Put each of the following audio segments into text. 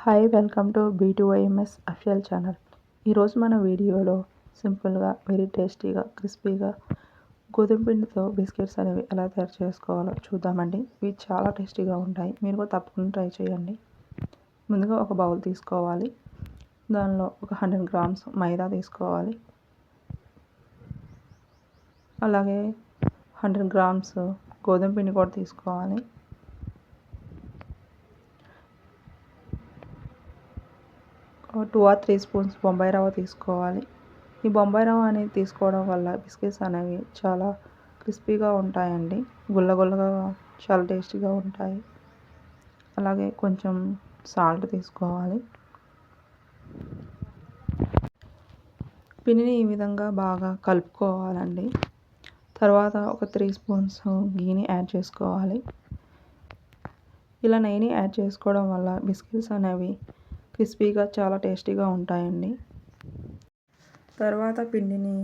Hi welcome to B2IMS official channel. ఈరోజు మన వీడియోలో సింపుల్గా వెరీ టేస్టీగా క్రిస్పీగా గోధుమ పిండితో బిస్కెట్స్ అనేవి ఎలా తయారు చేసుకోవాలో చూద్దామండి. ఇవి చాలా టేస్టీగా ఉంటాయి, మీరు కూడా తప్పకుండా ట్రై చేయండి. ముందుగా ఒక బౌల్ తీసుకోవాలి, దానిలో ఒక 100 గ్రామ్స్ మైదా తీసుకోవాలి, అలాగే 100 గ్రామ్స్ గోధుమ పిండి కూడా తీసుకోవాలి. 2 or 3 స్పూన్స్ బొంబాయి రవ్వ తీసుకోవాలి. ఈ బొంబాయి రవ్వ అనేది తీసుకోవడం వల్ల బిస్కెట్స్ అనేవి చాలా క్రిస్పీగా ఉంటాయండి, గుల్లగుల్లగా చాలా టేస్టీగా ఉంటాయి. అలాగే కొంచెం సాల్ట్ తీసుకోవాలి. పిండిని ఈ విధంగా బాగా కలుపుకోవాలండి. తర్వాత ఒక 3 స్పూన్స్ గీని యాడ్ చేసుకోవాలి. ఇలా నెయ్యిని యాడ్ చేసుకోవడం వల్ల బిస్కెట్స్ అనేవి క్రిస్పీగా చాలా టేస్టీగా ఉంటాయండి. తర్వాత పిండిని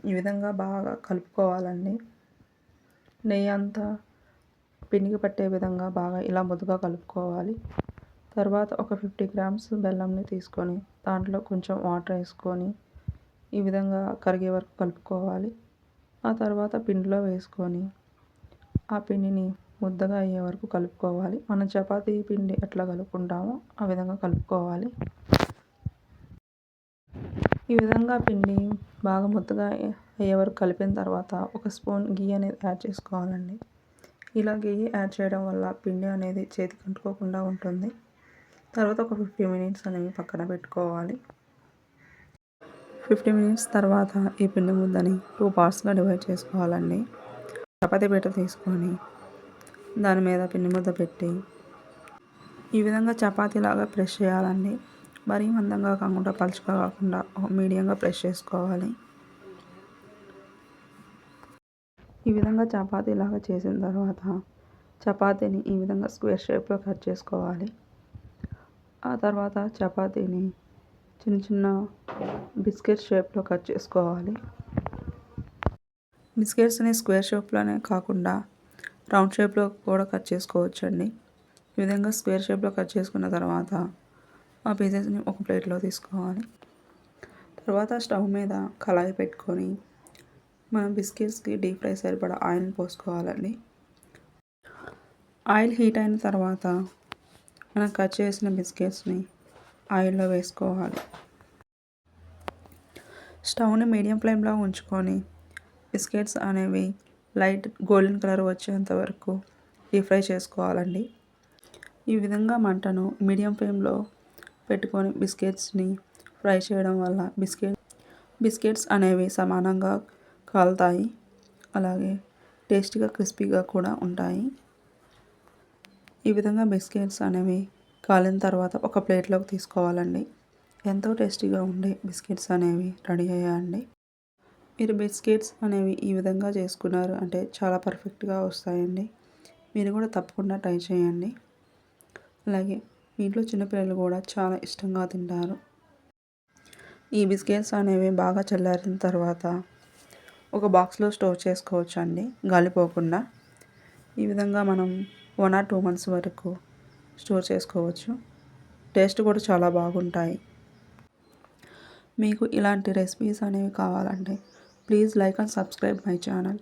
ఈ విధంగా బాగా కలుపుకోవాలండి. నెయ్యి అంతా పిండికి పట్టే విధంగా బాగా ఇలా ముద్దగా కలుపుకోవాలి. తర్వాత ఒక 50 గ్రామ్స్ బెల్లంని తీసుకొని దాంట్లో కొంచెం వాటర్ వేసుకొని ఈ విధంగా కరిగే వరకు కలుపుకోవాలి. ఆ తర్వాత పిండిలో వేసుకొని ఆ పిండిని ముద్దగా అయ్యే వరకు కలుపుకోవాలి. మనం చపాతీ పిండి ఎట్లా కలుపుకుంటామో ఆ విధంగా కలుపుకోవాలి. ఈ విధంగా పిండి బాగా ముద్దగా అయ్యే వరకు కలిపిన తర్వాత ఒక స్పూన్ గీ అనేది యాడ్ చేసుకోవాలండి. ఇలా గీ యాడ్ చేయడం వల్ల పిండి అనేది చేతికి అంటుకోకుండా ఉంటుంది. తర్వాత ఒక 50 మినిట్స్ అనేవి పక్కన పెట్టుకోవాలి. 50 మినిట్స్ తర్వాత ఈ పిండి ముద్దని 2 పార్ట్స్గా డివైడ్ చేసుకోవాలండి. చపాతీ పీట తీసుకొని దాని మీద పిండి ముద్ద పెట్టి ఈ విధంగా చపాతీలాగా ప్రెస్ చేయాలండి. మరీ మందంగా కాకుండా పలుచగా కాకుండా మీడియంగా ప్రెస్ చేసుకోవాలి. ఈ విధంగా చపాతీలాగా చేసిన తర్వాత చపాతీని ఈ విధంగా స్క్వేర్ షేప్లో కట్ చేసుకోవాలి. ఆ తర్వాత చపాతీని చిన్న చిన్న బిస్కెట్ షేప్లో కట్ చేసుకోవాలి. బిస్కెట్స్ని స్క్వేర్ షేప్లోనే కాకుండా రౌండ్ షేప్లో కూడా కట్ చేసుకోవచ్చండి. ఈ విధంగా స్క్వేర్ షేప్లో కట్ చేసుకున్న తర్వాత ఆ పీసెస్ని ఒక ప్లేట్లో తీసుకోవాలి. తర్వాత స్టవ్ మీద కళాయి పెట్టుకొని మనం బిస్కెట్స్కి డీప్ ఫ్రై సరిపడా ఆయిల్ని పోసుకోవాలండి. ఆయిల్ హీట్ అయిన తర్వాత మనం కట్ చేసిన బిస్కెట్స్ని ఆయిల్లో వేసుకోవాలి. స్టవ్ని మీడియం ఫ్లేమ్లో ఉంచుకొని బిస్కెట్స్ అనేవి లైట్ గోల్డెన్ కలర్ వచ్చేంత వరకు డీప్ ఫ్రై చేసుకోవాలండి. ఈ విధంగా మంటను మీడియం ఫ్లేమ్లో పెట్టుకొని బిస్కెట్స్ని ఫ్రై చేయడం వల్ల బిస్కెట్స్ అనేవి సమానంగా కాలుతాయి, అలాగే టేస్టీగా క్రిస్పీగా కూడా ఉంటాయి. ఈ విధంగా బిస్కెట్స్ అనేవి కాలిన తర్వాత ఒక ప్లేట్లోకి తీసుకోవాలండి. ఎంతో టేస్టీగా ఉండే బిస్కెట్స్ అనేవి రెడీ అయ్యాయండి. మీరు బిస్కెట్స్ అనేవి ఈ విధంగా చేసుకున్నారు అంటే చాలా పర్ఫెక్ట్గా వస్తాయండి. మీరు కూడా తప్పకుండా ట్రై చేయండి. అలాగే మీ ఇంట్లో చిన్నపిల్లలు కూడా చాలా ఇష్టంగా తింటారు. ఈ బిస్కెట్స్ అనేవి బాగా చల్లారిన తర్వాత ఒక బాక్స్లో స్టోర్ చేసుకోవచ్చు అండి, గాలిపోకుండా. ఈ విధంగా మనం 1 or 2 months వరకు స్టోర్ చేసుకోవచ్చు. టేస్ట్ కూడా చాలా బాగుంటాయి. మీకు ఇలాంటి రెసిపీస్ అనేవి కావాలంటే please like and subscribe my channel.